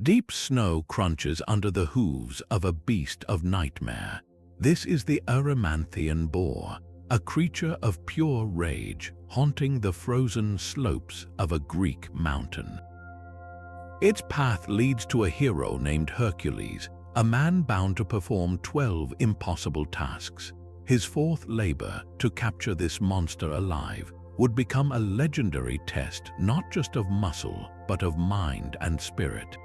Deep snow crunches under the hooves of a beast of nightmare. This is the Erymanthian Boar, a creature of pure rage haunting the frozen slopes of a Greek mountain. Its path leads to a hero named Hercules, a man bound to perform 12 impossible tasks. His fourth labor, to capture this monster alive, would become a legendary test not just of muscle, but of mind and spirit.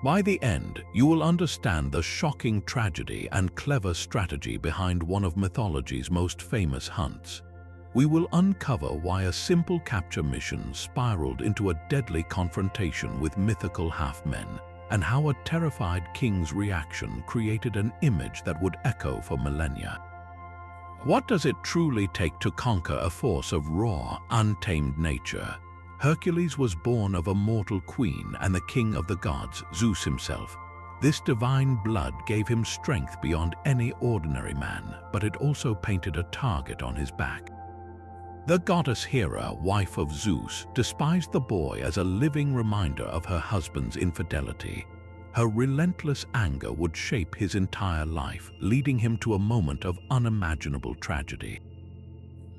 By the end, you will understand the shocking tragedy and clever strategy behind one of mythology's most famous hunts. We will uncover why a simple capture mission spiraled into a deadly confrontation with mythical half-men, and how a terrified king's reaction created an image that would echo for millennia. What does it truly take to conquer a force of raw, untamed nature? Hercules was born of a mortal queen and the king of the gods, Zeus himself. This divine blood gave him strength beyond any ordinary man, but it also painted a target on his back. The goddess Hera, wife of Zeus, despised the boy as a living reminder of her husband's infidelity. Her relentless anger would shape his entire life, leading him to a moment of unimaginable tragedy.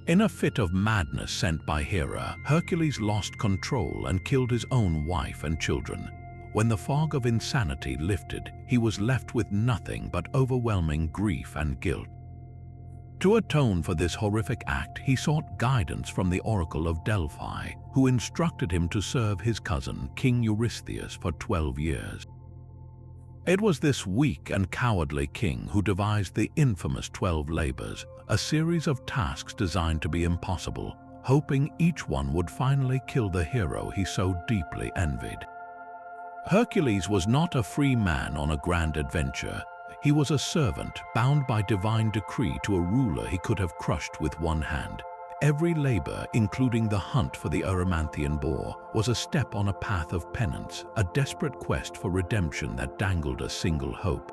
In a fit of madness sent by Hera, Hercules lost control and killed his own wife and children. When the fog of insanity lifted, he was left with nothing but overwhelming grief and guilt. To atone for this horrific act, he sought guidance from the Oracle of Delphi, who instructed him to serve his cousin, King Eurystheus, for 12 years. It was this weak and cowardly king who devised the infamous 12 Labors, a series of tasks designed to be impossible, hoping each one would finally kill the hero he so deeply envied. Hercules was not a free man on a grand adventure. He was a servant bound by divine decree to a ruler he could have crushed with one hand. Every labor, including the hunt for the Erymanthian Boar, was a step on a path of penance, a desperate quest for redemption that dangled a single hope.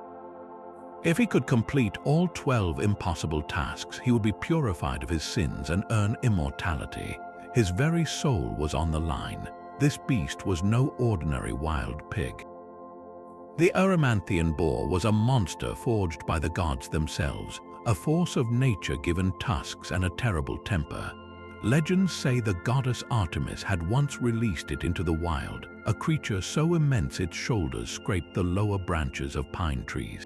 If he could complete all 12 impossible tasks, he would be purified of his sins and earn immortality. His very soul was on the line. This beast was no ordinary wild pig. The Erymanthian Boar was a monster forged by the gods themselves, a force of nature given tusks and a terrible temper. Legends say the goddess Artemis had once released it into the wild, a creature so immense its shoulders scraped the lower branches of pine trees.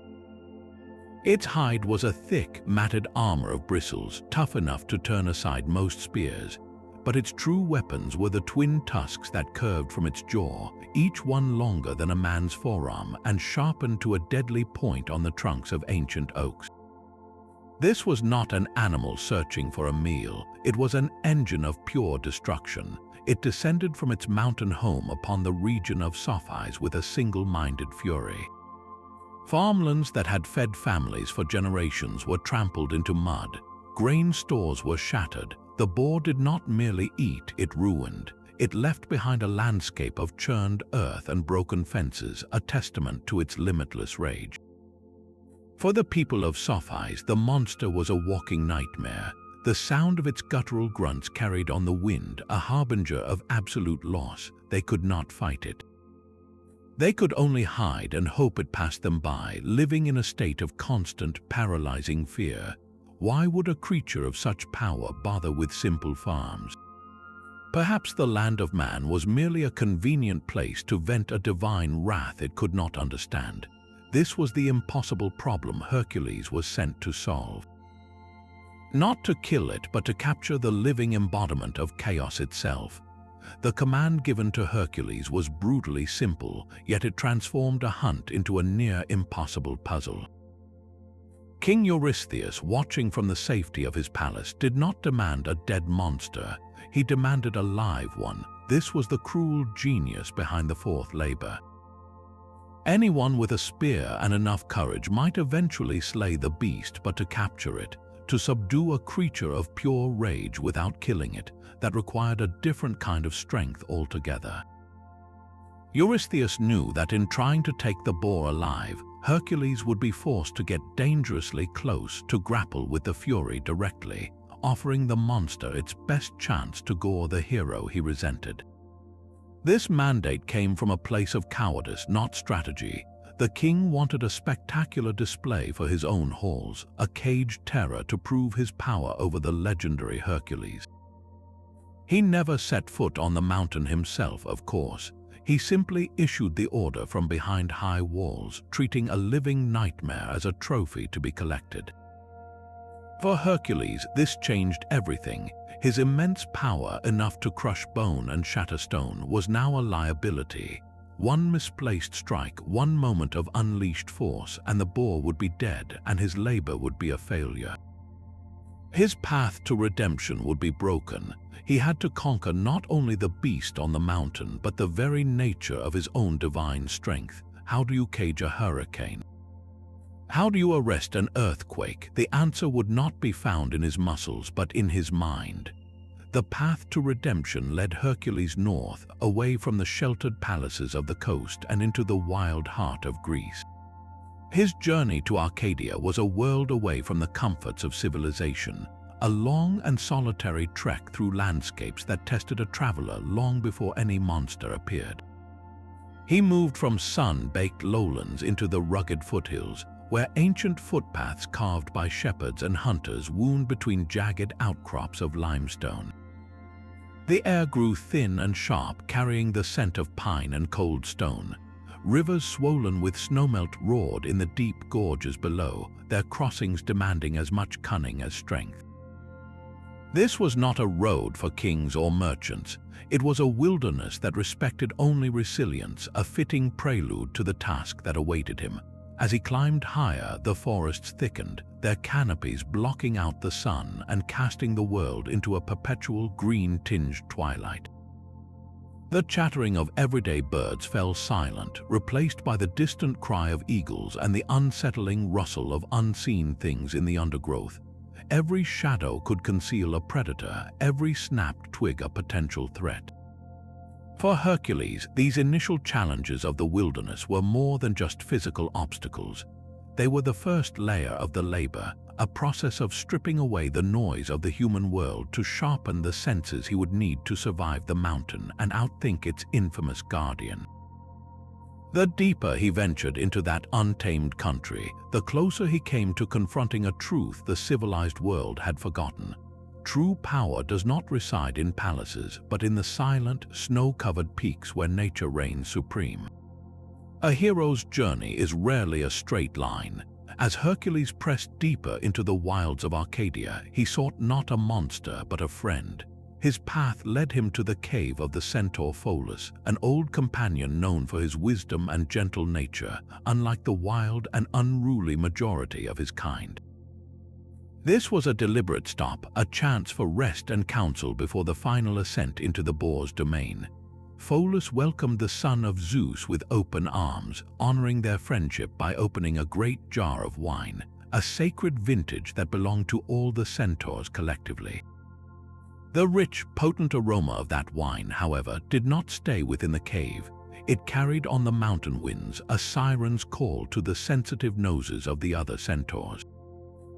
Its hide was a thick, matted armor of bristles, tough enough to turn aside most spears. But its true weapons were the twin tusks that curved from its jaw, each one longer than a man's forearm and sharpened to a deadly point on the trunks of ancient oaks. This was not an animal searching for a meal. It was an engine of pure destruction. It descended from its mountain home upon the region of Psophis with a single-minded fury. Farmlands that had fed families for generations were trampled into mud. Grain stores were shattered. The boar did not merely eat, it ruined. It left behind a landscape of churned earth and broken fences, a testament to its limitless rage. For the people of Psophis, the monster was a walking nightmare. The sound of its guttural grunts carried on the wind, a harbinger of absolute loss. They could not fight it. They could only hide and hope it passed them by, living in a state of constant, paralyzing fear. Why would a creature of such power bother with simple farms? Perhaps the land of man was merely a convenient place to vent a divine wrath it could not understand. This was the impossible problem Hercules was sent to solve. Not to kill it, but to capture the living embodiment of chaos itself. The command given to Hercules was brutally simple, yet it transformed a hunt into a near-impossible puzzle. King Eurystheus, watching from the safety of his palace, did not demand a dead monster. He demanded a live one. This was the cruel genius behind the fourth labor. Anyone with a spear and enough courage might eventually slay the beast, but to capture it, to subdue a creature of pure rage without killing it, that required a different kind of strength altogether. Eurystheus knew that in trying to take the boar alive, Hercules would be forced to get dangerously close to grapple with the fury directly, offering the monster its best chance to gore the hero he resented. This mandate came from a place of cowardice, not strategy. The king wanted a spectacular display for his own halls, a caged terror to prove his power over the legendary Hercules. He never set foot on the mountain himself, of course. He simply issued the order from behind high walls, treating a living nightmare as a trophy to be collected. For Hercules, this changed everything. His immense power, enough to crush bone and shatter stone, was now a liability. One misplaced strike, one moment of unleashed force, and the boar would be dead, and his labor would be a failure. His path to redemption would be broken. He had to conquer not only the beast on the mountain, but the very nature of his own divine strength. How do you cage a hurricane? How do you arrest an earthquake? The answer would not be found in his muscles, but in his mind. The path to redemption led Hercules north, away from the sheltered palaces of the coast and into the wild heart of Greece. His journey to Arcadia was a world away from the comforts of civilization, a long and solitary trek through landscapes that tested a traveler long before any monster appeared. He moved from sun-baked lowlands into the rugged foothills, where ancient footpaths carved by shepherds and hunters wound between jagged outcrops of limestone. The air grew thin and sharp, carrying the scent of pine and cold stone. Rivers swollen with snowmelt roared in the deep gorges below, their crossings demanding as much cunning as strength. This was not a road for kings or merchants. It was a wilderness that respected only resilience, a fitting prelude to the task that awaited him. As he climbed higher, the forests thickened, their canopies blocking out the sun and casting the world into a perpetual green-tinged twilight. The chattering of everyday birds fell silent, replaced by the distant cry of eagles and the unsettling rustle of unseen things in the undergrowth. Every shadow could conceal a predator, every snapped twig a potential threat. For Hercules, these initial challenges of the wilderness were more than just physical obstacles. They were the first layer of the labor, a process of stripping away the noise of the human world to sharpen the senses he would need to survive the mountain and outthink its infamous guardian. The deeper he ventured into that untamed country, the closer he came to confronting a truth the civilized world had forgotten. True power does not reside in palaces, but in the silent, snow-covered peaks where nature reigns supreme. A hero's journey is rarely a straight line. As Hercules pressed deeper into the wilds of Arcadia, he sought not a monster but a friend. His path led him to the cave of the centaur Pholus, an old companion known for his wisdom and gentle nature, unlike the wild and unruly majority of his kind. This was a deliberate stop, a chance for rest and counsel before the final ascent into the boar's domain. Pholus welcomed the son of Zeus with open arms, honoring their friendship by opening a great jar of wine, a sacred vintage that belonged to all the centaurs collectively. The rich, potent aroma of that wine, however, did not stay within the cave. It carried on the mountain winds, a siren's call to the sensitive noses of the other centaurs.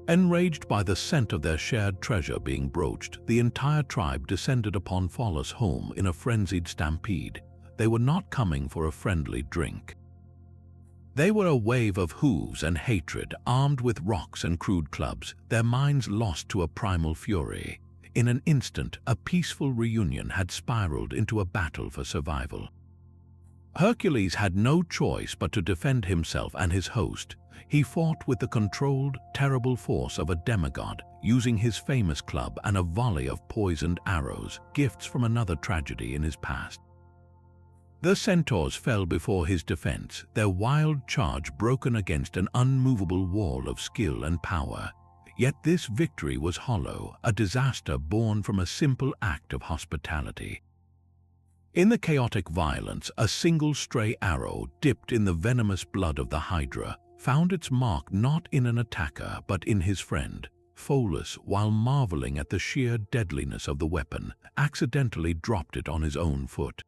Enraged by the scent of their shared treasure being broached, the entire tribe descended upon Pholus' home in a frenzied stampede. They were not coming for a friendly drink. They were a wave of hooves and hatred, armed with rocks and crude clubs, their minds lost to a primal fury. In an instant, a peaceful reunion had spiraled into a battle for survival. Hercules had no choice but to defend himself and his host. He fought with the controlled, terrible force of a demigod, using his famous club and a volley of poisoned arrows, gifts from another tragedy in his past. The centaurs fell before his defense, their wild charge broken against an unmovable wall of skill and power. Yet this victory was hollow, a disaster born from a simple act of hospitality. In the chaotic violence, a single stray arrow, dipped in the venomous blood of the Hydra, found its mark not in an attacker but in his friend. Pholus, while marveling at the sheer deadliness of the weapon, accidentally dropped it on his own foot.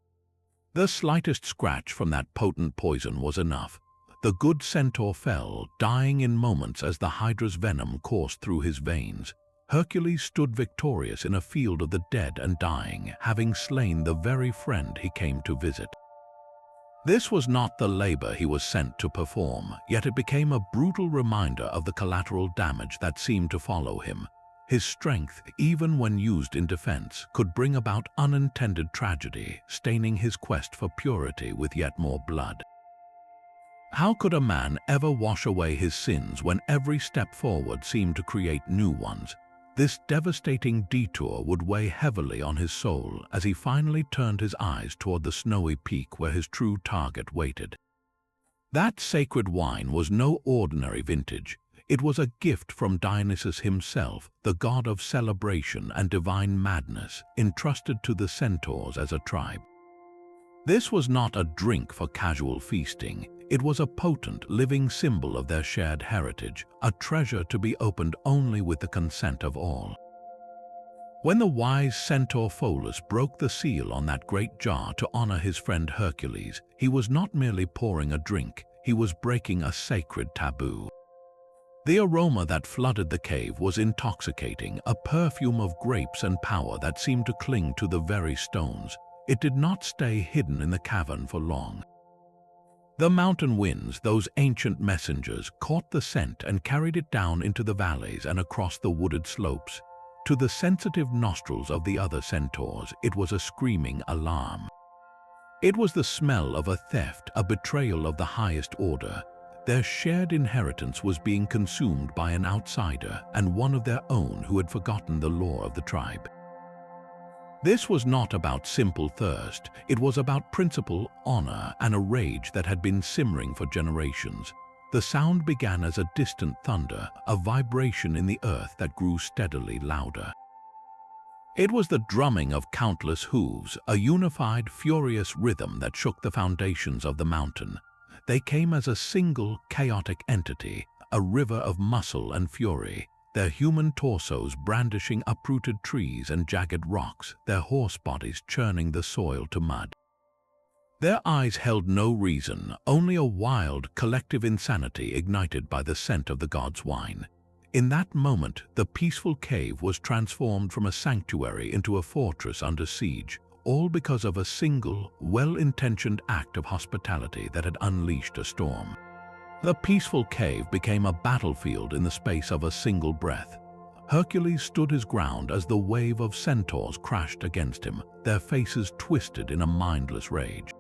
The slightest scratch from that potent poison was enough. The good centaur fell, dying in moments as the Hydra's venom coursed through his veins. Hercules stood victorious in a field of the dead and dying, having slain the very friend he came to visit. This was not the labor he was sent to perform, yet it became a brutal reminder of the collateral damage that seemed to follow him. His strength, even when used in defense, could bring about unintended tragedy, staining his quest for purity with yet more blood. How could a man ever wash away his sins when every step forward seemed to create new ones? This devastating detour would weigh heavily on his soul as he finally turned his eyes toward the snowy peak where his true target waited. That sacred wine was no ordinary vintage. It was a gift from Dionysus himself, the god of celebration and divine madness, entrusted to the centaurs as a tribe. This was not a drink for casual feasting. It was a potent, living symbol of their shared heritage, a treasure to be opened only with the consent of all. When the wise centaur Pholus broke the seal on that great jar to honor his friend Hercules, he was not merely pouring a drink, he was breaking a sacred taboo. The aroma that flooded the cave was intoxicating, a perfume of grapes and power that seemed to cling to the very stones. It did not stay hidden in the cavern for long. The mountain winds, those ancient messengers, caught the scent and carried it down into the valleys and across the wooded slopes. To the sensitive nostrils of the other centaurs, it was a screaming alarm. It was the smell of a theft, a betrayal of the highest order. Their shared inheritance was being consumed by an outsider and one of their own who had forgotten the law of the tribe. This was not about simple thirst, it was about principle, honor, and a rage that had been simmering for generations. The sound began as a distant thunder, a vibration in the earth that grew steadily louder. It was the drumming of countless hooves, a unified, furious rhythm that shook the foundations of the mountain. They came as a single, chaotic entity, a river of muscle and fury. Their human torsos brandishing uprooted trees and jagged rocks, their horse bodies churning the soil to mud. Their eyes held no reason, only a wild, collective insanity ignited by the scent of the god's wine. In that moment, the peaceful cave was transformed from a sanctuary into a fortress under siege, all because of a single, well-intentioned act of hospitality that had unleashed a storm. The peaceful cave became a battlefield in the space of a single breath. Hercules stood his ground as the wave of centaurs crashed against him, their faces twisted in a mindless rage.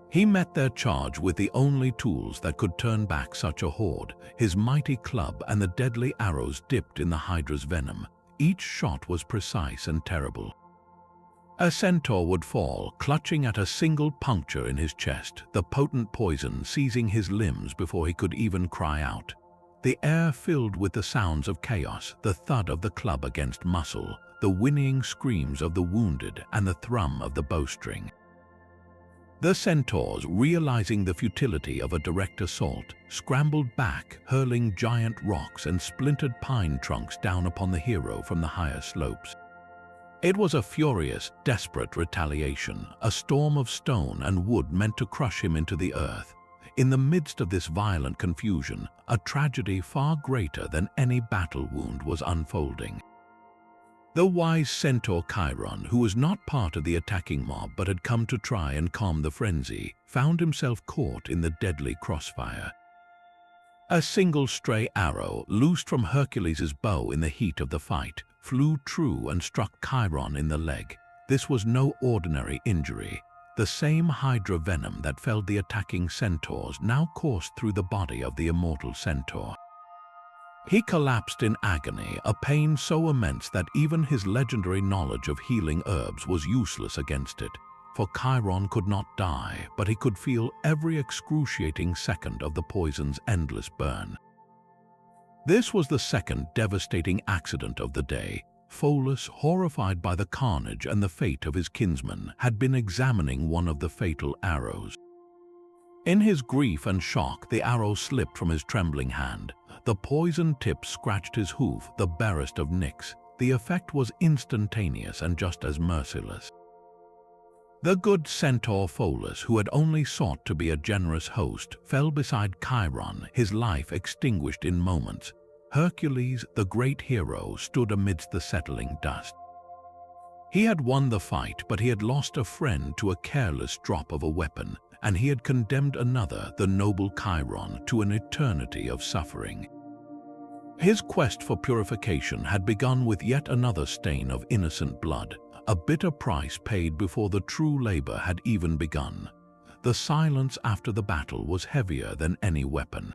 He met their charge with the only tools that could turn back such a horde, his mighty club and the deadly arrows dipped in the hydra's venom. Each shot was precise and terrible. A centaur would fall, clutching at a single puncture in his chest, the potent poison seizing his limbs before he could even cry out. The air filled with the sounds of chaos, the thud of the club against muscle, the whinnying screams of the wounded, and the thrum of the bowstring. The centaurs, realizing the futility of a direct assault, scrambled back, hurling giant rocks and splintered pine trunks down upon the hero from the higher slopes. It was a furious, desperate retaliation, a storm of stone and wood meant to crush him into the earth. In the midst of this violent confusion, a tragedy far greater than any battle wound was unfolding. The wise centaur Chiron, who was not part of the attacking mob but had come to try and calm the frenzy, found himself caught in the deadly crossfire. A single stray arrow, loosed from Hercules' bow in the heat of the fight, flew true and struck Chiron in the leg. This was no ordinary injury. The same hydra venom that felled the attacking centaurs now coursed through the body of the immortal centaur. He collapsed in agony, a pain so immense that even his legendary knowledge of healing herbs was useless against it. For Chiron could not die, but he could feel every excruciating second of the poison's endless burn. This was the second devastating accident of the day. Pholus, horrified by the carnage and the fate of his kinsman, had been examining one of the fatal arrows. In his grief and shock, the arrow slipped from his trembling hand. The poisoned tip scratched his hoof, the barest of nicks. The effect was instantaneous and just as merciless. The good centaur Pholus, who had only sought to be a generous host, fell beside Chiron, his life extinguished in moments. Hercules, the great hero, stood amidst the settling dust. He had won the fight, but he had lost a friend to a careless drop of a weapon, and he had condemned another, the noble Chiron, to an eternity of suffering. His quest for purification had begun with yet another stain of innocent blood, a bitter price paid before the true labor had even begun. The silence after the battle was heavier than any weapon.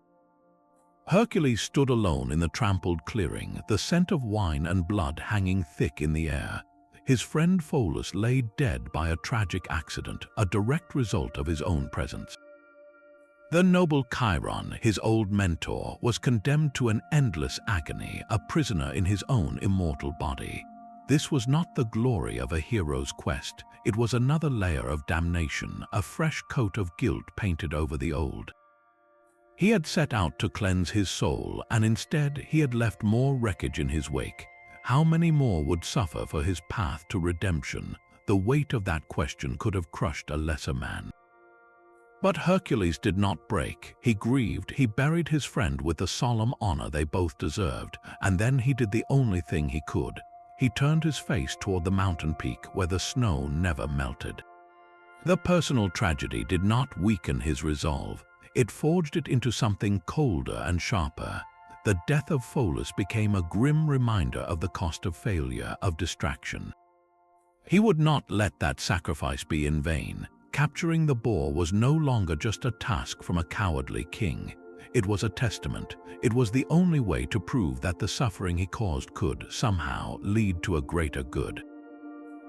Hercules stood alone in the trampled clearing, the scent of wine and blood hanging thick in the air. His friend Pholus lay dead by a tragic accident, a direct result of his own presence. The noble Chiron, his old mentor, was condemned to an endless agony, a prisoner in his own immortal body. This was not the glory of a hero's quest. It was another layer of damnation, a fresh coat of guilt painted over the old. He had set out to cleanse his soul, and instead he had left more wreckage in his wake. How many more would suffer for his path to redemption? The weight of that question could have crushed a lesser man. But Hercules did not break. He grieved, he buried his friend with the solemn honor they both deserved, and then he did the only thing he could. He turned his face toward the mountain peak where the snow never melted. The personal tragedy did not weaken his resolve. It forged it into something colder and sharper. The death of Pholus became a grim reminder of the cost of failure, of distraction. He would not let that sacrifice be in vain. Capturing the boar was no longer just a task from a cowardly king. It was a testament. It was the only way to prove that the suffering he caused could, somehow, lead to a greater good.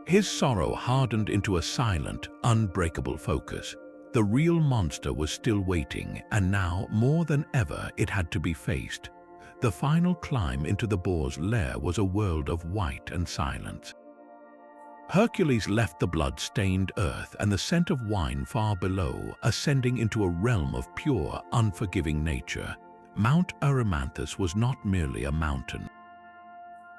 His sorrow hardened into a silent, unbreakable focus. The real monster was still waiting, and now, more than ever, it had to be faced. The final climb into the boar's lair was a world of white and silence. Hercules left the blood-stained earth and the scent of wine far below, ascending into a realm of pure, unforgiving nature. Mount Erymanthus was not merely a mountain.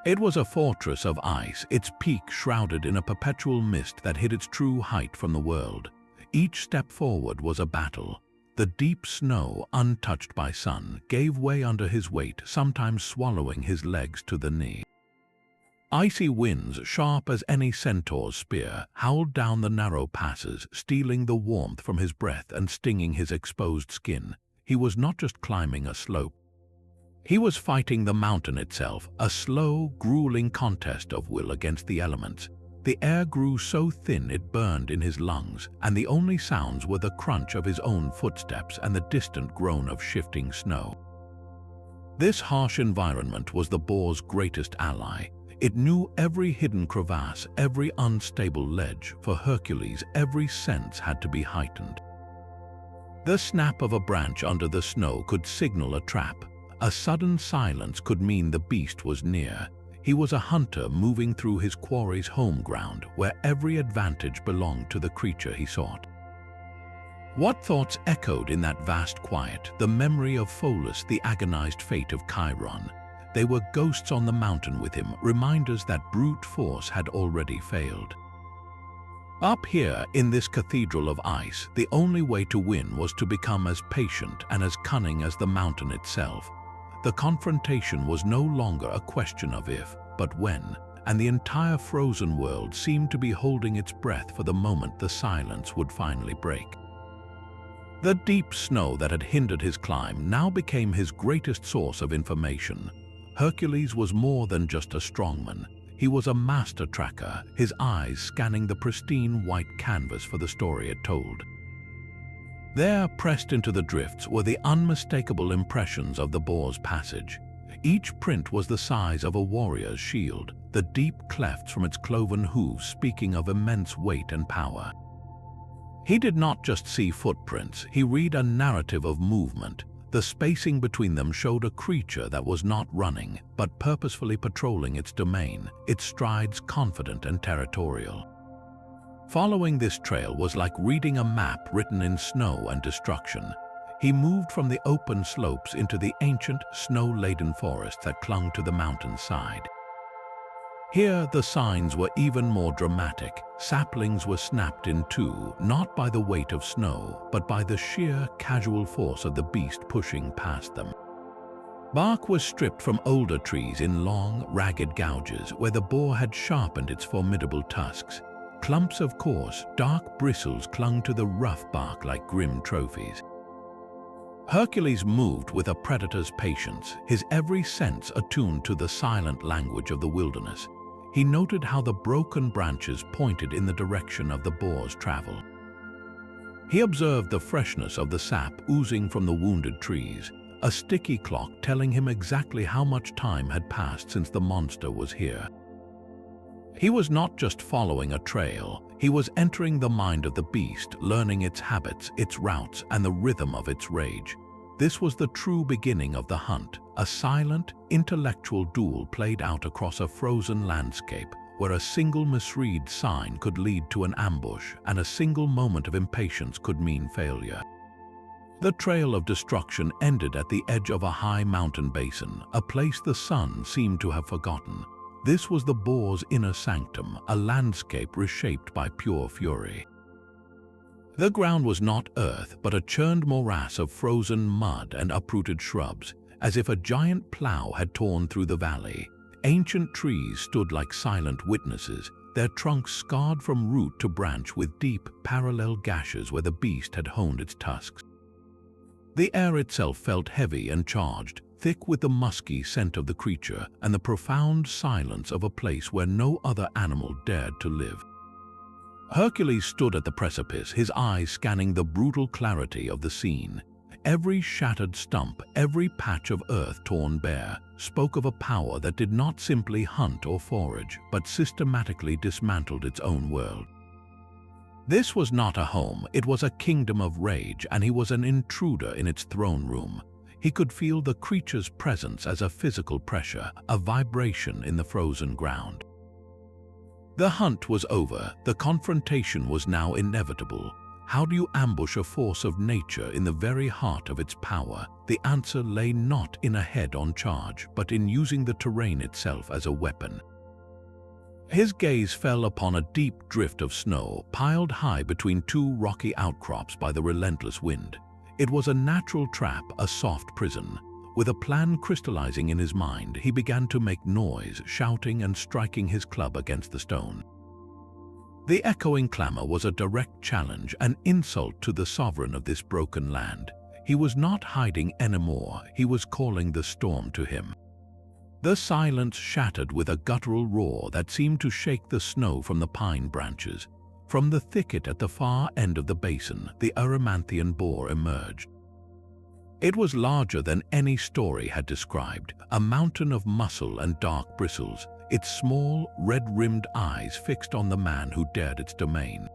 It was a fortress of ice, its peak shrouded in a perpetual mist that hid its true height from the world. Each step forward was a battle. The deep snow, untouched by sun, gave way under his weight, sometimes swallowing his legs to the knee. Icy winds, sharp as any centaur's spear, howled down the narrow passes, stealing the warmth from his breath and stinging his exposed skin. He was not just climbing a slope. He was fighting the mountain itself, a slow, grueling contest of will against the elements. The air grew so thin it burned in his lungs, and the only sounds were the crunch of his own footsteps and the distant groan of shifting snow. This harsh environment was the boar's greatest ally. It knew every hidden crevasse, every unstable ledge. For Hercules, every sense had to be heightened. The snap of a branch under the snow could signal a trap. A sudden silence could mean the beast was near. He was a hunter moving through his quarry's home ground, where every advantage belonged to the creature he sought. What thoughts echoed in that vast quiet? The memory of Pholus, the agonized fate of Chiron. They were ghosts on the mountain with him, reminders that brute force had already failed. Up here, in this cathedral of ice, the only way to win was to become as patient and as cunning as the mountain itself. The confrontation was no longer a question of if, but when, and the entire frozen world seemed to be holding its breath for the moment the silence would finally break. The deep snow that had hindered his climb now became his greatest source of information. Hercules was more than just a strongman. He was a master tracker, his eyes scanning the pristine white canvas for the story it told. There, pressed into the drifts, were the unmistakable impressions of the boar's passage. Each print was the size of a warrior's shield, the deep clefts from its cloven hooves speaking of immense weight and power. He did not just see footprints, he read a narrative of movement. The spacing between them showed a creature that was not running, but purposefully patrolling its domain, its strides confident and territorial. Following this trail was like reading a map written in snow and destruction. He moved from the open slopes into the ancient, snow-laden forest that clung to the mountain's side. Here, the signs were even more dramatic. Saplings were snapped in two, not by the weight of snow, but by the sheer, casual force of the beast pushing past them. Bark was stripped from older trees in long, ragged gouges where the boar had sharpened its formidable tusks. Clumps of coarse, dark bristles clung to the rough bark like grim trophies. Hercules moved with a predator's patience, his every sense attuned to the silent language of the wilderness. He noted how the broken branches pointed in the direction of the boar's travel. He observed the freshness of the sap oozing from the wounded trees, a sticky clock telling him exactly how much time had passed since the monster was here. He was not just following a trail, he was entering the mind of the beast, learning its habits, its routes, and the rhythm of its rage. This was the true beginning of the hunt, a silent, intellectual duel played out across a frozen landscape, where a single misread sign could lead to an ambush, and a single moment of impatience could mean failure. The trail of destruction ended at the edge of a high mountain basin, a place the sun seemed to have forgotten. This was the boar's inner sanctum, a landscape reshaped by pure fury. The ground was not earth, but a churned morass of frozen mud and uprooted shrubs, as if a giant plow had torn through the valley. Ancient trees stood like silent witnesses, their trunks scarred from root to branch with deep, parallel gashes where the beast had honed its tusks. The air itself felt heavy and charged, thick with the musky scent of the creature and the profound silence of a place where no other animal dared to live. Hercules stood at the precipice, his eyes scanning the brutal clarity of the scene. Every shattered stump, every patch of earth torn bare, spoke of a power that did not simply hunt or forage, but systematically dismantled its own world. This was not a home, it was a kingdom of rage, and he was an intruder in its throne room. He could feel the creature's presence as a physical pressure, a vibration in the frozen ground. The hunt was over, the confrontation was now inevitable. How do you ambush a force of nature in the very heart of its power? The answer lay not in a head-on charge, but in using the terrain itself as a weapon. His gaze fell upon a deep drift of snow piled high between two rocky outcrops by the relentless wind. It was a natural trap, a soft prison. With a plan crystallizing in his mind, he began to make noise, shouting and striking his club against the stone. The echoing clamor was a direct challenge, an insult to the sovereign of this broken land. He was not hiding anymore, he was calling the storm to him. The silence shattered with a guttural roar that seemed to shake the snow from the pine branches. From the thicket at the far end of the basin, the Erymanthian boar emerged. It was larger than any story had described, a mountain of muscle and dark bristles, its small, red-rimmed eyes fixed on the man who dared its domain.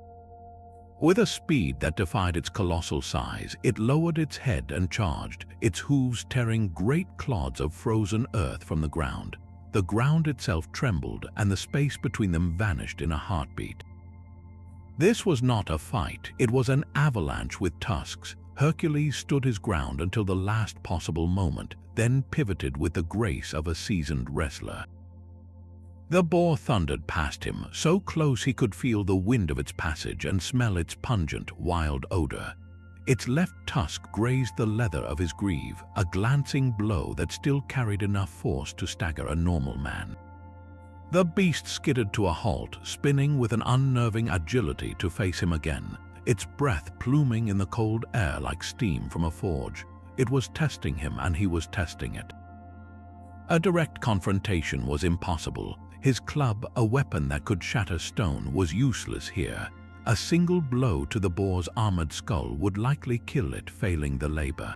With a speed that defied its colossal size, it lowered its head and charged, its hooves tearing great clods of frozen earth from the ground. The ground itself trembled, and the space between them vanished in a heartbeat. This was not a fight, it was an avalanche with tusks. Hercules stood his ground until the last possible moment, then pivoted with the grace of a seasoned wrestler. The boar thundered past him, so close he could feel the wind of its passage and smell its pungent, wild odor. Its left tusk grazed the leather of his greave, a glancing blow that still carried enough force to stagger a normal man. The beast skidded to a halt, spinning with an unnerving agility to face him again, its breath pluming in the cold air like steam from a forge. It was testing him, and he was testing it. A direct confrontation was impossible. His club, a weapon that could shatter stone, was useless here. A single blow to the boar's armored skull would likely kill it, failing the labor.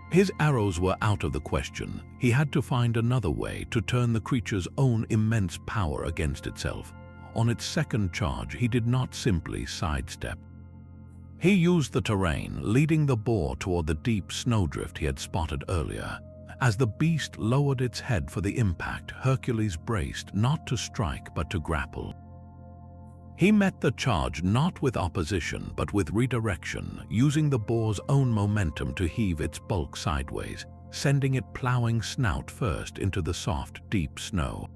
His arrows were out of the question. He had to find another way to turn the creature's own immense power against itself. On its second charge, he did not simply sidestep. He used the terrain, leading the boar toward the deep snowdrift he had spotted earlier. As the beast lowered its head for the impact, Hercules braced, not to strike but to grapple. He met the charge not with opposition but with redirection, using the boar's own momentum to heave its bulk sideways, sending it plowing snout first into the soft, deep snow.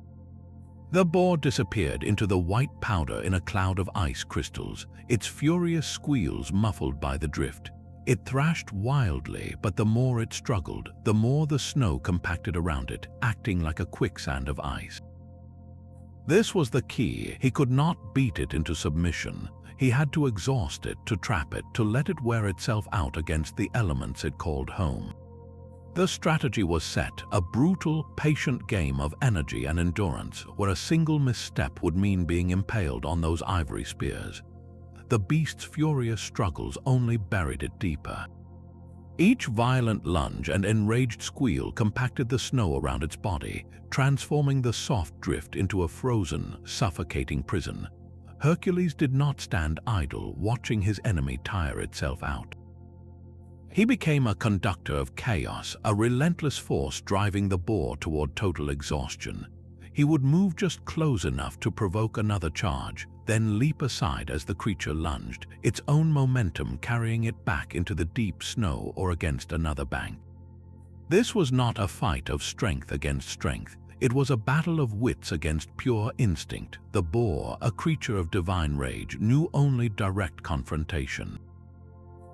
The boar disappeared into the white powder in a cloud of ice crystals, its furious squeals muffled by the drift. It thrashed wildly, but the more it struggled, the more the snow compacted around it, acting like a quicksand of ice. This was the key. He could not beat it into submission. He had to exhaust it, to trap it, to let it wear itself out against the elements it called home. The strategy was set, a brutal, patient game of energy and endurance, where a single misstep would mean being impaled on those ivory spears. The beast's furious struggles only buried it deeper. Each violent lunge and enraged squeal compacted the snow around its body, transforming the soft drift into a frozen, suffocating prison. Hercules did not stand idle, watching his enemy tire itself out. He became a conductor of chaos, a relentless force driving the boar toward total exhaustion. He would move just close enough to provoke another charge, then leap aside as the creature lunged, its own momentum carrying it back into the deep snow or against another bank. This was not a fight of strength against strength. It was a battle of wits against pure instinct. The boar, a creature of divine rage, knew only direct confrontation.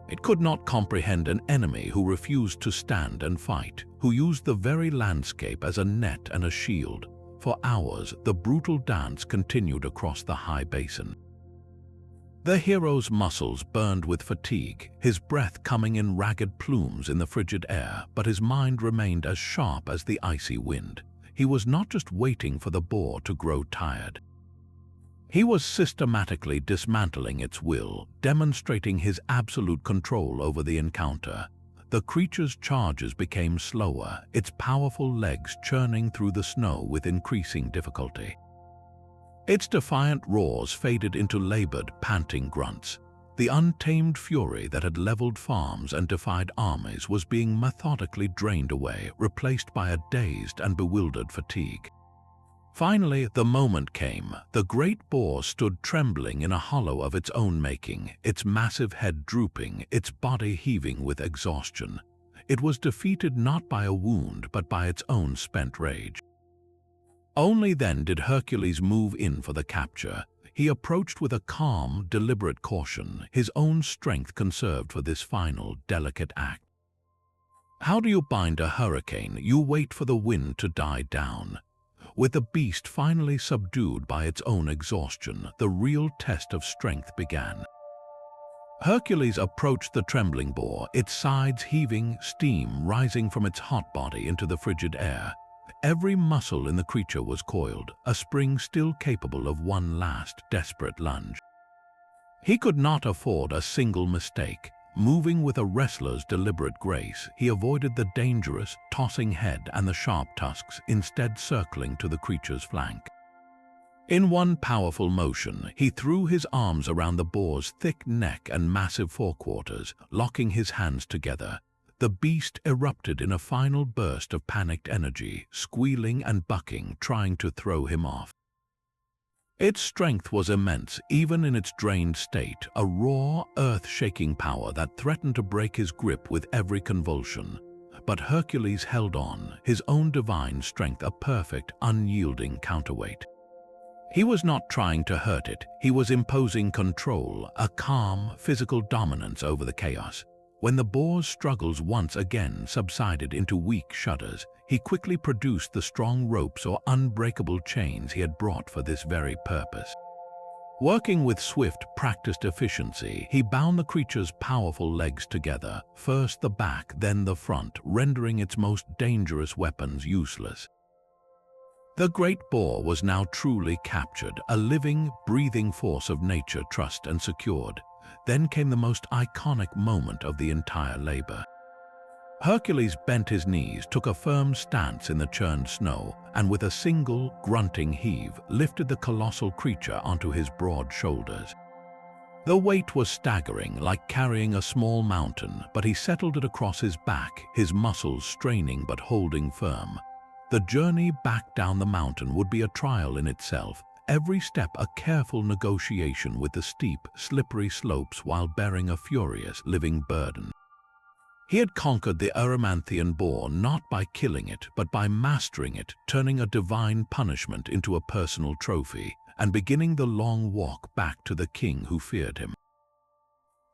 It could not comprehend an enemy who refused to stand and fight, who used the very landscape as a net and a shield. For hours, the brutal dance continued across the high basin. The hero's muscles burned with fatigue, his breath coming in ragged plumes in the frigid air, but his mind remained as sharp as the icy wind. He was not just waiting for the boar to grow tired. He was systematically dismantling its will, demonstrating his absolute control over the encounter. The creature's charges became slower, its powerful legs churning through the snow with increasing difficulty. Its defiant roars faded into labored, panting grunts. The untamed fury that had leveled farms and defied armies was being methodically drained away, replaced by a dazed and bewildered fatigue. Finally, the moment came. The great boar stood trembling in a hollow of its own making, its massive head drooping, its body heaving with exhaustion. It was defeated not by a wound, but by its own spent rage. Only then did Hercules move in for the capture. He approached with a calm, deliberate caution, his own strength conserved for this final, delicate act. How do you bind a hurricane? You wait for the wind to die down. With the beast finally subdued by its own exhaustion, the real test of strength began. Hercules approached the trembling boar, its sides heaving, steam rising from its hot body into the frigid air. Every muscle in the creature was coiled, a spring still capable of one last, desperate lunge. He could not afford a single mistake. Moving with a wrestler's deliberate grace, he avoided the dangerous, tossing head and the sharp tusks, instead circling to the creature's flank. In one powerful motion, he threw his arms around the boar's thick neck and massive forequarters, locking his hands together. The beast erupted in a final burst of panicked energy, squealing and bucking, trying to throw him off. Its strength was immense, even in its drained state, a raw, earth-shaking power that threatened to break his grip with every convulsion. But Hercules held on, his own divine strength a perfect, unyielding counterweight. He was not trying to hurt it, he was imposing control, a calm, physical dominance over the chaos. When the boar's struggles once again subsided into weak shudders, he quickly produced the strong ropes or unbreakable chains he had brought for this very purpose. Working with swift, practiced efficiency, he bound the creature's powerful legs together, first the back, then the front, rendering its most dangerous weapons useless. The great boar was now truly captured, a living, breathing force of nature trussed and secured. Then came the most iconic moment of the entire labor. Hercules bent his knees, took a firm stance in the churned snow, and with a single, grunting heave, lifted the colossal creature onto his broad shoulders. The weight was staggering, like carrying a small mountain, but he settled it across his back, his muscles straining but holding firm. The journey back down the mountain would be a trial in itself, every step a careful negotiation with the steep, slippery slopes while bearing a furious, living burden. He had conquered the Erymanthian boar not by killing it, but by mastering it, turning a divine punishment into a personal trophy, and beginning the long walk back to the king who feared him.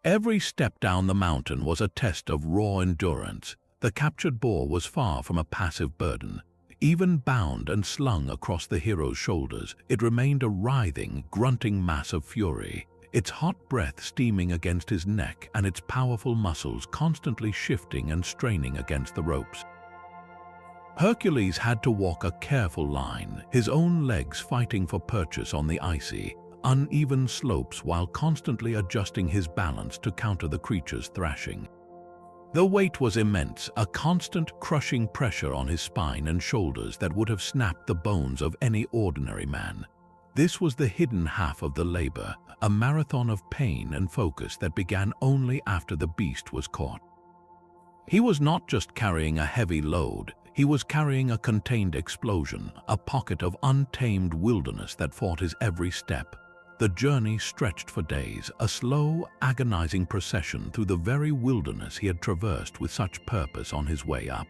Every step down the mountain was a test of raw endurance. The captured boar was far from a passive burden. Even bound and slung across the hero's shoulders, it remained a writhing, grunting mass of fury, its hot breath steaming against his neck and its powerful muscles constantly shifting and straining against the ropes. Hercules had to walk a careful line, his own legs fighting for purchase on the icy, uneven slopes while constantly adjusting his balance to counter the creature's thrashing. The weight was immense, a constant crushing pressure on his spine and shoulders that would have snapped the bones of any ordinary man. This was the hidden half of the labor, a marathon of pain and focus that began only after the beast was caught. He was not just carrying a heavy load, he was carrying a contained explosion, a pocket of untamed wilderness that fought his every step. The journey stretched for days, a slow, agonizing procession through the very wilderness he had traversed with such purpose on his way up.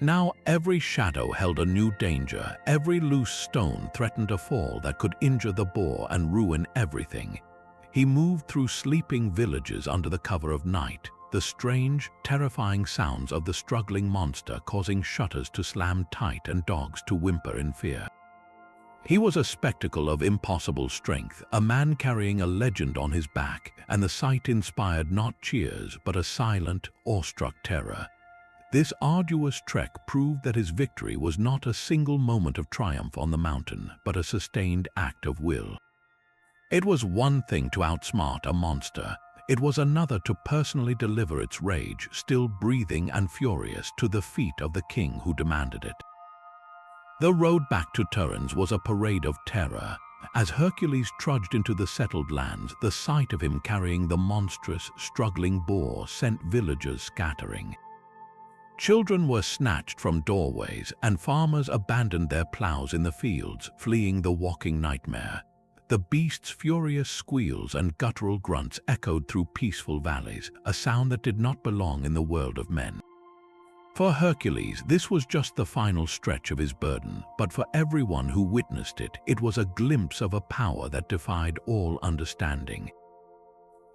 Now every shadow held a new danger, every loose stone threatened a fall that could injure the boar and ruin everything. He moved through sleeping villages under the cover of night, the strange, terrifying sounds of the struggling monster causing shutters to slam tight and dogs to whimper in fear. He was a spectacle of impossible strength, a man carrying a legend on his back, and the sight inspired not cheers but a silent, awestruck terror. This arduous trek proved that his victory was not a single moment of triumph on the mountain, but a sustained act of will. It was one thing to outsmart a monster. It was another to personally deliver its rage, still breathing and furious, to the feet of the king who demanded it. The road back to Turins was a parade of terror. As Hercules trudged into the settled lands, the sight of him carrying the monstrous, struggling boar sent villagers scattering. Children were snatched from doorways, and farmers abandoned their plows in the fields, fleeing the walking nightmare. The beast's furious squeals and guttural grunts echoed through peaceful valleys, a sound that did not belong in the world of men. For Hercules, this was just the final stretch of his burden, but for everyone who witnessed it, it was a glimpse of a power that defied all understanding.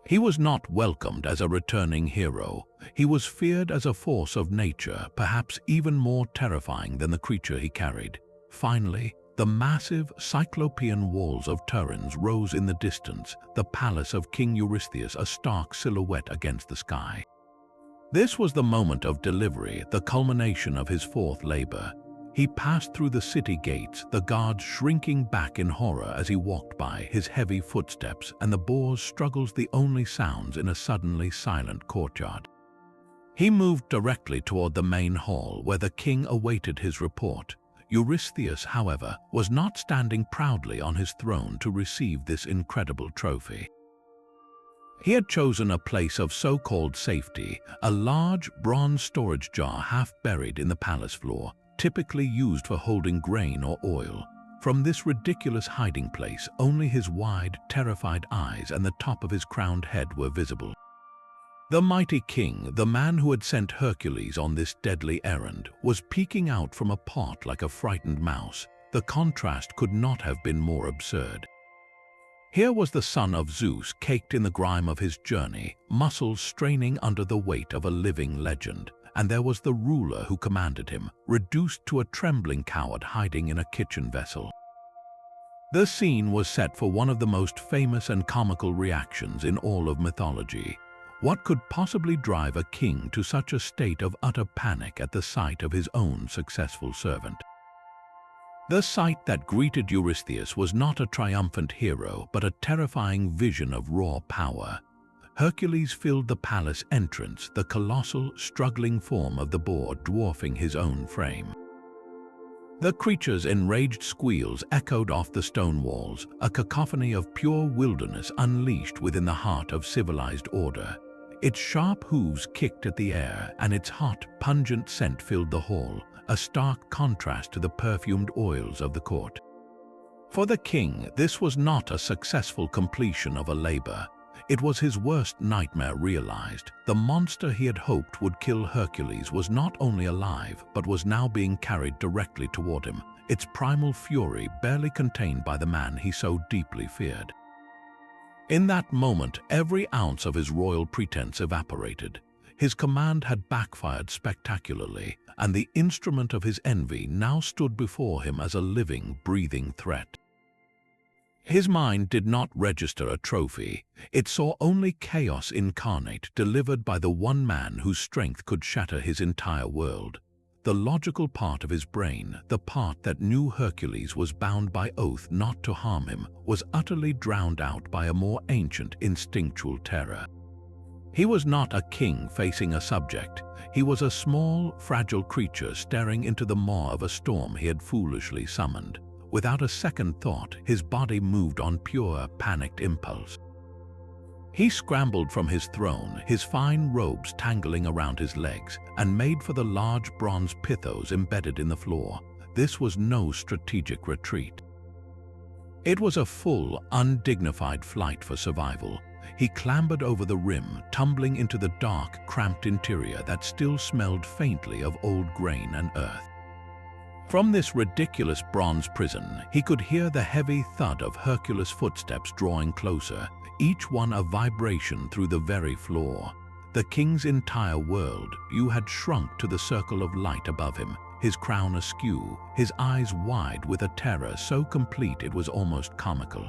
He was not welcomed as a returning hero. He was feared as a force of nature, perhaps even more terrifying than the creature he carried. Finally, the massive, cyclopean walls of Turins rose in the distance, the palace of King Eurystheus a stark silhouette against the sky. This was the moment of delivery, the culmination of his fourth labor. He passed through the city gates, the guards shrinking back in horror as he walked by, his heavy footsteps and the boar's struggles the only sounds in a suddenly silent courtyard. He moved directly toward the main hall where the king awaited his report. Eurystheus, however, was not standing proudly on his throne to receive this incredible trophy. He had chosen a place of so-called safety, a large bronze storage jar half buried in the palace floor, typically used for holding grain or oil. From this ridiculous hiding place, only his wide, terrified eyes and the top of his crowned head were visible. The mighty king, the man who had sent Hercules on this deadly errand, was peeking out from a pot like a frightened mouse. The contrast could not have been more absurd. Here was the son of Zeus caked in the grime of his journey, muscles straining under the weight of a living legend, and there was the ruler who commanded him, reduced to a trembling coward hiding in a kitchen vessel. The scene was set for one of the most famous and comical reactions in all of mythology. What could possibly drive a king to such a state of utter panic at the sight of his own successful servant? The sight that greeted Eurystheus was not a triumphant hero, but a terrifying vision of raw power. Hercules filled the palace entrance, the colossal, struggling form of the boar dwarfing his own frame. The creature's enraged squeals echoed off the stone walls, a cacophony of pure wilderness unleashed within the heart of civilized order. Its sharp hooves kicked at the air, and its hot, pungent scent filled the hall, a stark contrast to the perfumed oils of the court. For the king, this was not a successful completion of a labor. It was his worst nightmare realized. The monster he had hoped would kill Hercules was not only alive, but was now being carried directly toward him, its primal fury barely contained by the man he so deeply feared. In that moment, every ounce of his royal pretense evaporated. His command had backfired spectacularly, and the instrument of his envy now stood before him as a living, breathing threat. His mind did not register a trophy. It saw only chaos incarnate, delivered by the one man whose strength could shatter his entire world. The logical part of his brain, the part that knew Hercules was bound by oath not to harm him, was utterly drowned out by a more ancient, instinctual terror. He was not a king facing a subject. He was a small, fragile creature staring into the maw of a storm he had foolishly summoned. Without a second thought, his body moved on pure, panicked impulse. He scrambled from his throne, his fine robes tangling around his legs, and made for the large bronze pithos embedded in the floor. This was no strategic retreat. It was a full, undignified flight for survival. He clambered over the rim, tumbling into the dark, cramped interior that still smelled faintly of old grain and earth. From this ridiculous bronze prison, he could hear the heavy thud of Hercules' footsteps drawing closer, each one a vibration through the very floor. The king's entire world had shrunk to the circle of light above him, his crown askew, his eyes wide with a terror so complete it was almost comical.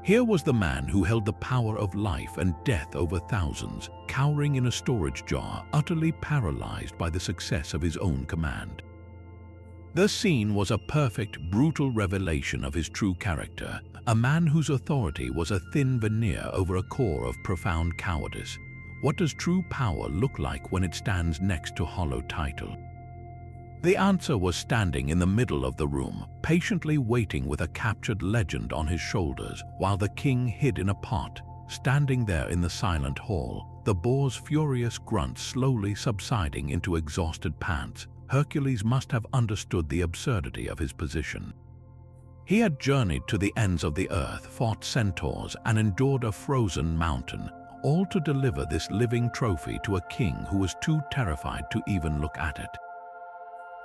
Here was the man who held the power of life and death over thousands, cowering in a storage jar, utterly paralyzed by the success of his own command. The scene was a perfect, brutal revelation of his true character, a man whose authority was a thin veneer over a core of profound cowardice. What does true power look like when it stands next to hollow title? The answer was standing in the middle of the room, patiently waiting with a captured legend on his shoulders, while the king hid in a pot. Standing there in the silent hall, the boar's furious grunts slowly subsiding into exhausted pants, Hercules must have understood the absurdity of his position. He had journeyed to the ends of the earth, fought centaurs, and endured a frozen mountain, all to deliver this living trophy to a king who was too terrified to even look at it.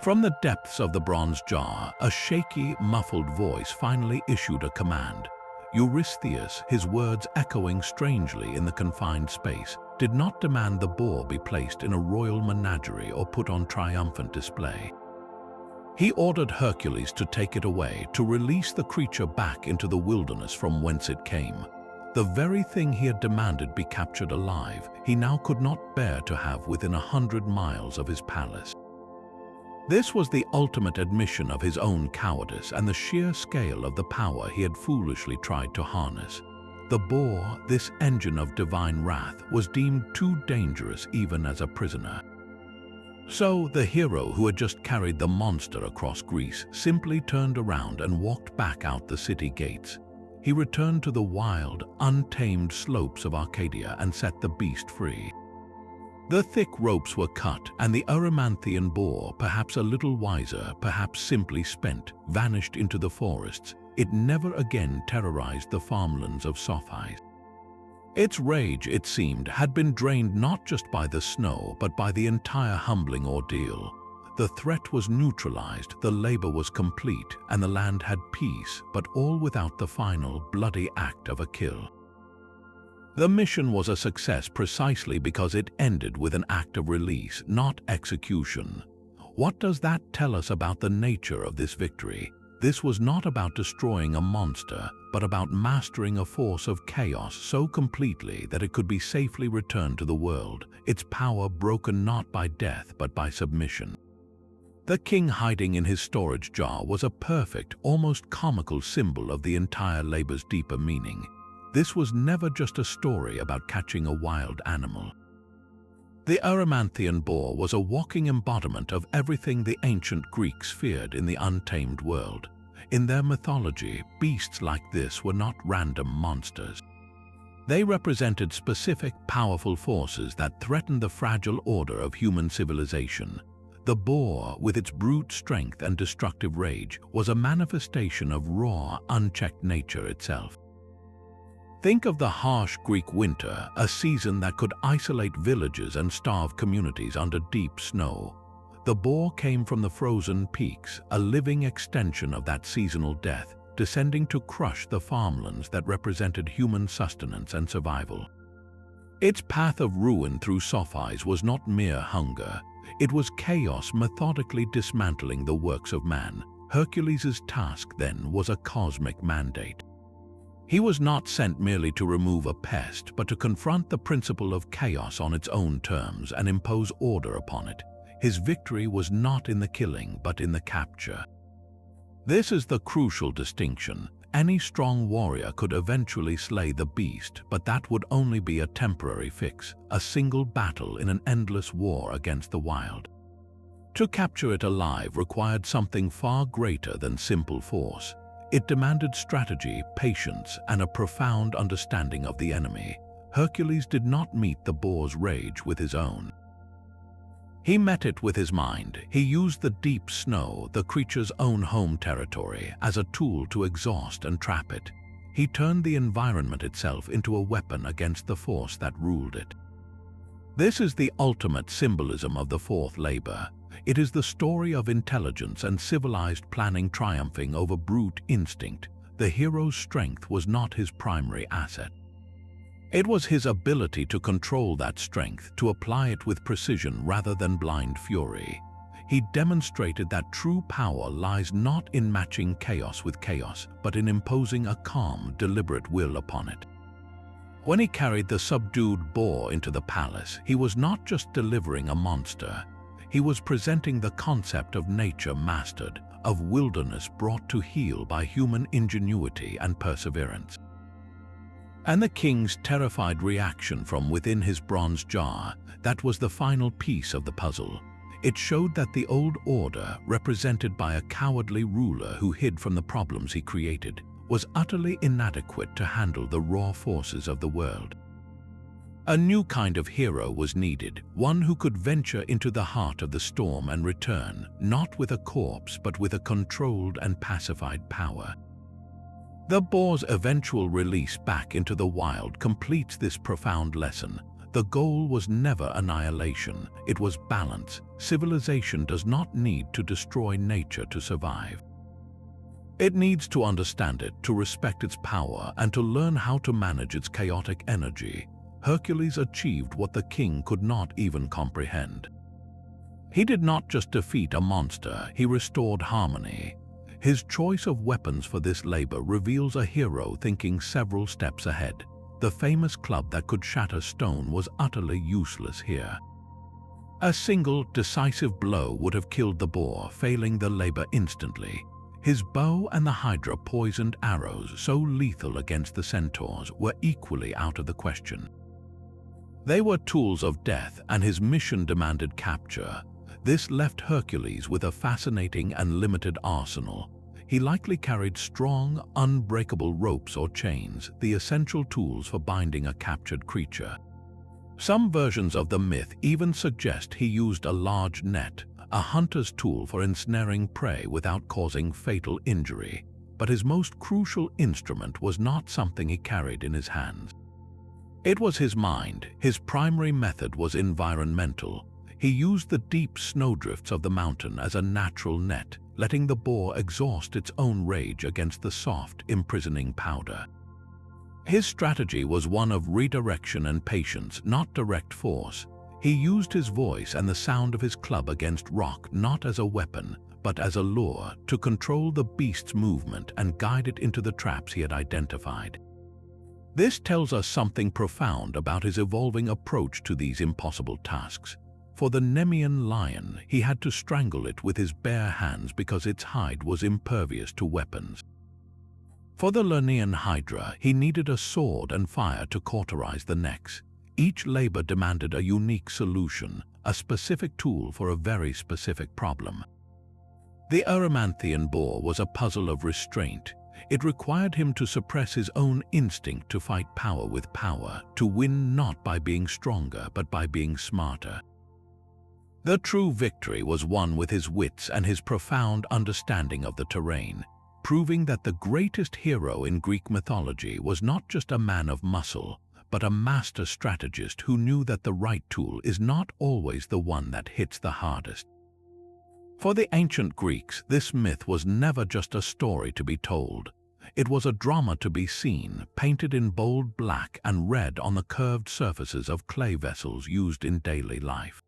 From the depths of the bronze jar, a shaky, muffled voice finally issued a command. Eurystheus, his words echoing strangely in the confined space, did not demand the boar be placed in a royal menagerie or put on triumphant display. He ordered Hercules to take it away, to release the creature back into the wilderness from whence it came. The very thing he had demanded be captured alive, he now could not bear to have within 100 miles of his palace. This was the ultimate admission of his own cowardice and the sheer scale of the power he had foolishly tried to harness. The boar, this engine of divine wrath, was deemed too dangerous even as a prisoner. So the hero who had just carried the monster across Greece simply turned around and walked back out the city gates. He returned to the wild, untamed slopes of Arcadia and set the beast free. The thick ropes were cut, and the Erymanthian boar, perhaps a little wiser, perhaps simply spent, vanished into the forests. It never again terrorized the farmlands of Psophis. Its rage, it seemed, had been drained not just by the snow, but by the entire humbling ordeal. The threat was neutralized, the labor was complete, and the land had peace, but all without the final, bloody act of a kill. The mission was a success precisely because it ended with an act of release, not execution. What does that tell us about the nature of this victory? This was not about destroying a monster, but about mastering a force of chaos so completely that it could be safely returned to the world, its power broken not by death but by submission. The king hiding in his storage jar was a perfect, almost comical symbol of the entire labor's deeper meaning. This was never just a story about catching a wild animal. The Erymanthian boar was a walking embodiment of everything the ancient Greeks feared in the untamed world. In their mythology, beasts like this were not random monsters. They represented specific, powerful forces that threatened the fragile order of human civilization. The boar, with its brute strength and destructive rage, was a manifestation of raw, unchecked nature itself. Think of the harsh Greek winter, a season that could isolate villages and starve communities under deep snow. The boar came from the frozen peaks, a living extension of that seasonal death, descending to crush the farmlands that represented human sustenance and survival. Its path of ruin through Psophis was not mere hunger. It was chaos methodically dismantling the works of man. Hercules' task then was a cosmic mandate. He was not sent merely to remove a pest, but to confront the principle of chaos on its own terms and impose order upon it. His victory was not in the killing, but in the capture. This is the crucial distinction. Any strong warrior could eventually slay the beast, but that would only be a temporary fix, a single battle in an endless war against the wild. To capture it alive required something far greater than simple force. It demanded strategy, patience, and a profound understanding of the enemy. Hercules did not meet the boar's rage with his own. He met it with his mind. He used the deep snow, the creature's own home territory, as a tool to exhaust and trap it. He turned the environment itself into a weapon against the force that ruled it. This is the ultimate symbolism of the fourth labor. It is the story of intelligence and civilized planning triumphing over brute instinct. The hero's strength was not his primary asset. It was his ability to control that strength, to apply it with precision rather than blind fury. He demonstrated that true power lies not in matching chaos with chaos, but in imposing a calm, deliberate will upon it. When he carried the subdued boar into the palace, he was not just delivering a monster. He was presenting the concept of nature mastered, of wilderness brought to heel by human ingenuity and perseverance. And the king's terrified reaction from within his bronze jar, that was the final piece of the puzzle. It showed that the old order, represented by a cowardly ruler who hid from the problems he created, was utterly inadequate to handle the raw forces of the world. A new kind of hero was needed, one who could venture into the heart of the storm and return, not with a corpse but with a controlled and pacified power. The boar's eventual release back into the wild completes this profound lesson. The goal was never annihilation, it was balance. Civilization does not need to destroy nature to survive. It needs to understand it, to respect its power, and to learn how to manage its chaotic energy. Hercules achieved what the king could not even comprehend. He did not just defeat a monster, he restored harmony. His choice of weapons for this labor reveals a hero thinking several steps ahead. The famous club that could shatter stone was utterly useless here. A single, decisive blow would have killed the boar, failing the labor instantly. His bow and the hydra poisoned arrows, so lethal against the centaurs, were equally out of the question. They were tools of death, and his mission demanded capture. This left Hercules with a fascinating and limited arsenal. He likely carried strong, unbreakable ropes or chains, the essential tools for binding a captured creature. Some versions of the myth even suggest he used a large net, a hunter's tool for ensnaring prey without causing fatal injury. But his most crucial instrument was not something he carried in his hands. It was his mind. His primary method was environmental. He used the deep snowdrifts of the mountain as a natural net, letting the boar exhaust its own rage against the soft, imprisoning powder. His strategy was one of redirection and patience, not direct force. He used his voice and the sound of his club against rock not as a weapon, but as a lure to control the beast's movement and guide it into the traps he had identified. This tells us something profound about his evolving approach to these impossible tasks. For the Nemean lion, he had to strangle it with his bare hands because its hide was impervious to weapons. For the Lernaean hydra, he needed a sword and fire to cauterize the necks. Each labor demanded a unique solution, a specific tool for a very specific problem. The Erymanthian boar was a puzzle of restraint. It required him to suppress his own instinct to fight power with power, to win not by being stronger but by being smarter. The true victory was won with his wits and his profound understanding of the terrain, proving that the greatest hero in Greek mythology was not just a man of muscle, but a master strategist who knew that the right tool is not always the one that hits the hardest. For the ancient Greeks, this myth was never just a story to be told. It was a drama to be seen, painted in bold black and red on the curved surfaces of clay vessels used in daily life.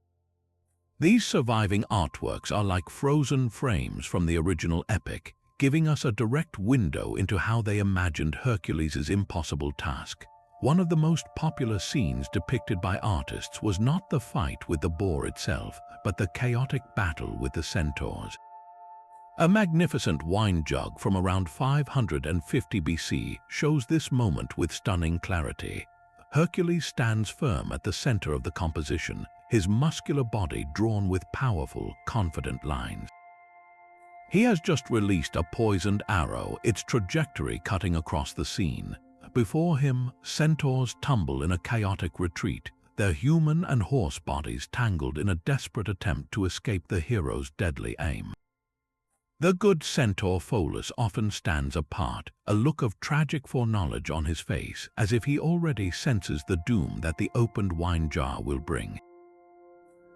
These surviving artworks are like frozen frames from the original epic, giving us a direct window into how they imagined Hercules' impossible task. One of the most popular scenes depicted by artists was not the fight with the boar itself, but the chaotic battle with the centaurs. A magnificent wine jug from around 550 BC shows this moment with stunning clarity. Hercules stands firm at the center of the composition, his muscular body drawn with powerful, confident lines. He has just released a poisoned arrow, its trajectory cutting across the scene. Before him, centaurs tumble in a chaotic retreat, their human and horse bodies tangled in a desperate attempt to escape the hero's deadly aim. The good centaur Pholus often stands apart, a look of tragic foreknowledge on his face, as if he already senses the doom that the opened wine jar will bring.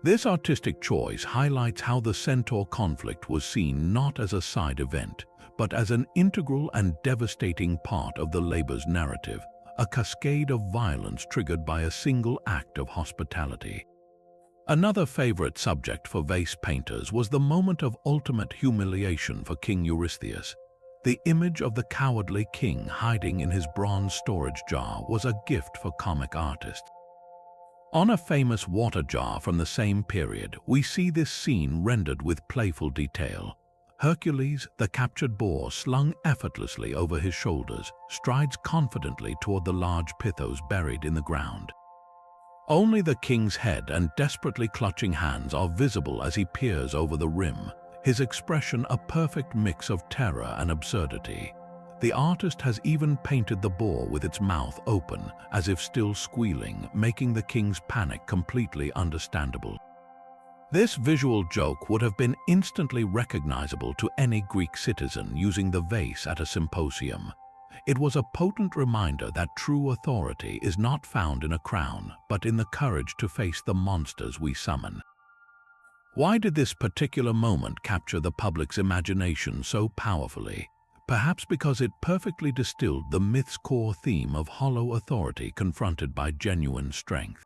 This artistic choice highlights how the centaur conflict was seen not as a side event, but as an integral and devastating part of the Labors narrative, a cascade of violence triggered by a single act of hospitality. Another favorite subject for vase painters was the moment of ultimate humiliation for King Eurystheus. The image of the cowardly king hiding in his bronze storage jar was a gift for comic artists. On a famous water jar from the same period, we see this scene rendered with playful detail. Hercules, the captured boar slung effortlessly over his shoulders, strides confidently toward the large pithos buried in the ground. Only the king's head and desperately clutching hands are visible as he peers over the rim, his expression a perfect mix of terror and absurdity. The artist has even painted the boar with its mouth open, as if still squealing, making the king's panic completely understandable. This visual joke would have been instantly recognizable to any Greek citizen using the vase at a symposium. It was a potent reminder that true authority is not found in a crown, but in the courage to face the monsters we summon. Why did this particular moment capture the public's imagination so powerfully? Perhaps because it perfectly distilled the myth's core theme of hollow authority confronted by genuine strength.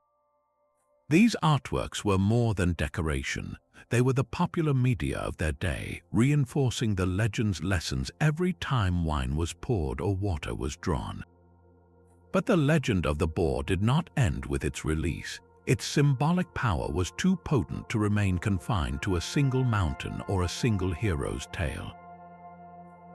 These artworks were more than decoration. They were the popular media of their day, reinforcing the legend's lessons every time wine was poured or water was drawn. But the legend of the boar did not end with its release. Its symbolic power was too potent to remain confined to a single mountain or a single hero's tale.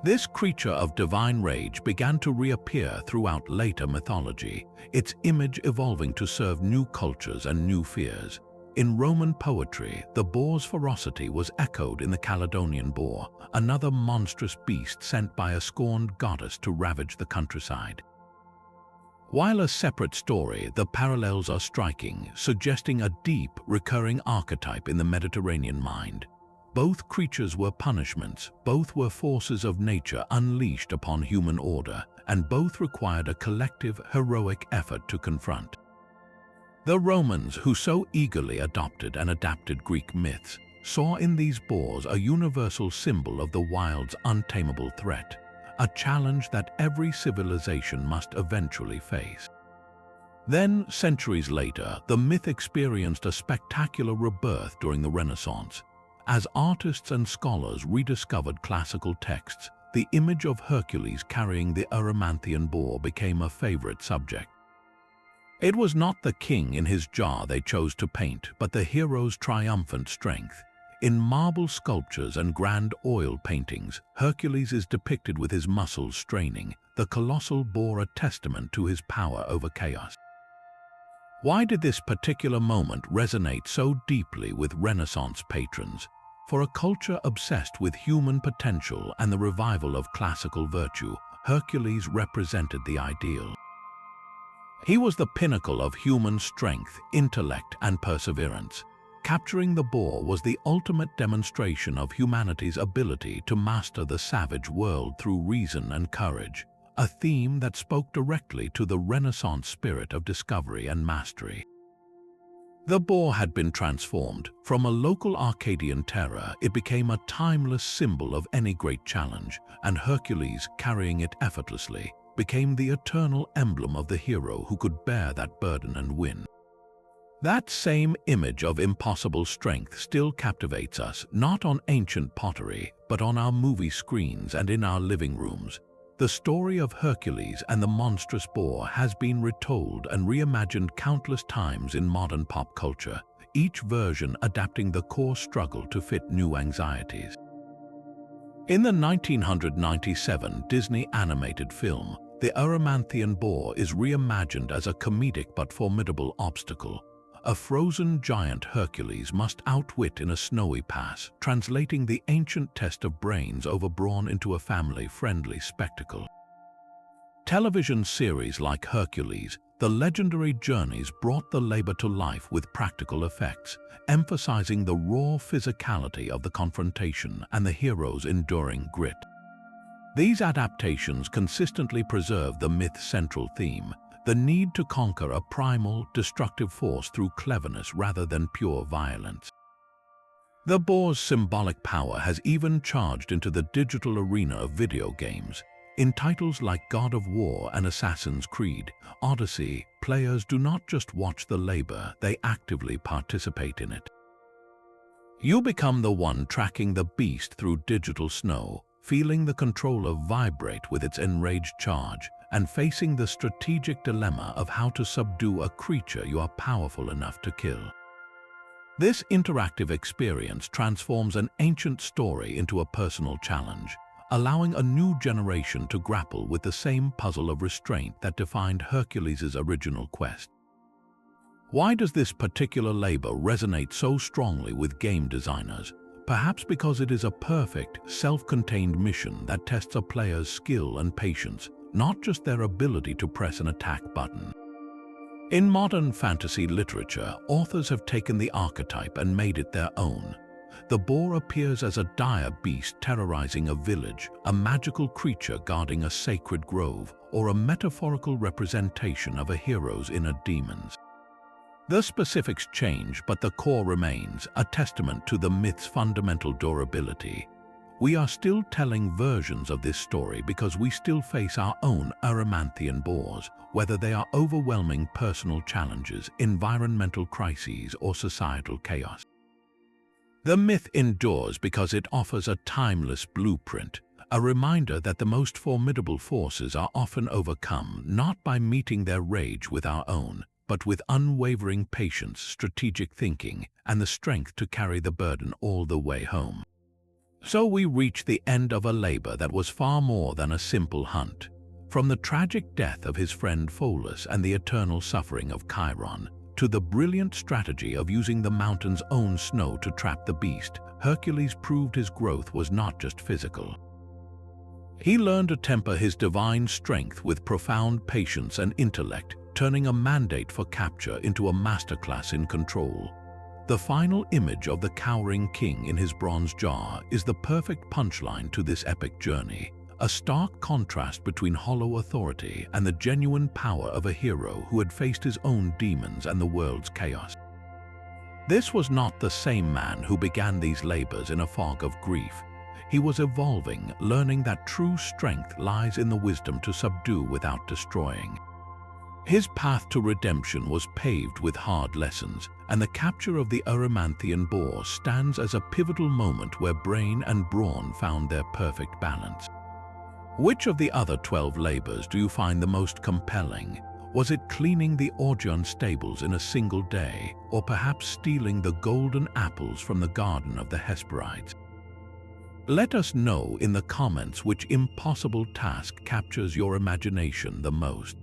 This creature of divine rage began to reappear throughout later mythology, its image evolving to serve new cultures and new fears. In Roman poetry, the boar's ferocity was echoed in the Caledonian boar, another monstrous beast sent by a scorned goddess to ravage the countryside. While a separate story, the parallels are striking, suggesting a deep, recurring archetype in the Mediterranean mind. Both creatures were punishments, both were forces of nature unleashed upon human order, and both required a collective, heroic effort to confront. The Romans, who so eagerly adopted and adapted Greek myths, saw in these boars a universal symbol of the wild's untamable threat, a challenge that every civilization must eventually face. Then, centuries later, the myth experienced a spectacular rebirth during the Renaissance. As artists and scholars rediscovered classical texts, the image of Hercules carrying the Erymanthian boar became a favorite subject. It was not the king in his jar they chose to paint, but the hero's triumphant strength. In marble sculptures and grand oil paintings, Hercules is depicted with his muscles straining, the colossal boar a testament to his power over chaos. Why did this particular moment resonate so deeply with Renaissance patrons? For a culture obsessed with human potential and the revival of classical virtue, Hercules represented the ideal. He was the pinnacle of human strength, intellect, and perseverance. Capturing the boar was the ultimate demonstration of humanity's ability to master the savage world through reason and courage, a theme that spoke directly to the Renaissance spirit of discovery and mastery. The boar had been transformed. From a local Arcadian terror, it became a timeless symbol of any great challenge, and Hercules, carrying it effortlessly, became the eternal emblem of the hero who could bear that burden and win. That same image of impossible strength still captivates us, not on ancient pottery, but on our movie screens and in our living rooms. The story of Hercules and the monstrous boar has been retold and reimagined countless times in modern pop culture, each version adapting the core struggle to fit new anxieties. In the 1997 Disney animated film, the Erymanthian Boar is reimagined as a comedic but formidable obstacle. A frozen giant Hercules must outwit in a snowy pass, translating the ancient test of brains over brawn into a family-friendly spectacle. Television series like Hercules, the legendary journeys brought the labor to life with practical effects, emphasizing the raw physicality of the confrontation and the hero's enduring grit. These adaptations consistently preserve the myth's central theme, the need to conquer a primal, destructive force through cleverness rather than pure violence. The boar's symbolic power has even charged into the digital arena of video games. In titles like God of War and Assassin's Creed Odyssey, players do not just watch the labor, they actively participate in it. You become the one tracking the beast through digital snow, feeling the controller vibrate with its enraged charge, and facing the strategic dilemma of how to subdue a creature you are powerful enough to kill. This interactive experience transforms an ancient story into a personal challenge, allowing a new generation to grapple with the same puzzle of restraint that defined Hercules' original quest. Why does this particular labor resonate so strongly with game designers? Perhaps because it is a perfect, self-contained mission that tests a player's skill and patience, not just their ability to press an attack button. In modern fantasy literature, authors have taken the archetype and made it their own. The boar appears as a dire beast terrorizing a village, a magical creature guarding a sacred grove, or a metaphorical representation of a hero's inner demons. The specifics change, but the core remains, a testament to the myth's fundamental durability. We are still telling versions of this story because we still face our own Erymanthian boars, whether they are overwhelming personal challenges, environmental crises, or societal chaos. The myth endures because it offers a timeless blueprint, a reminder that the most formidable forces are often overcome not by meeting their rage with our own, but with unwavering patience, strategic thinking, and the strength to carry the burden all the way home. So we reach the end of a labor that was far more than a simple hunt. From the tragic death of his friend Pholus and the eternal suffering of Chiron, to the brilliant strategy of using the mountain's own snow to trap the beast, Hercules proved his growth was not just physical. He learned to temper his divine strength with profound patience and intellect, turning a mandate for capture into a masterclass in control. The final image of the cowering king in his bronze jar is the perfect punchline to this epic journey, a stark contrast between hollow authority and the genuine power of a hero who had faced his own demons and the world's chaos. This was not the same man who began these labors in a fog of grief. He was evolving, learning that true strength lies in the wisdom to subdue without destroying. His path to redemption was paved with hard lessons, and the capture of the Erymanthian boar stands as a pivotal moment where brain and brawn found their perfect balance. Which of the other 12 labors do you find the most compelling? Was it cleaning the Augean stables in a single day, or perhaps stealing the golden apples from the garden of the Hesperides? Let us know in the comments which impossible task captures your imagination the most.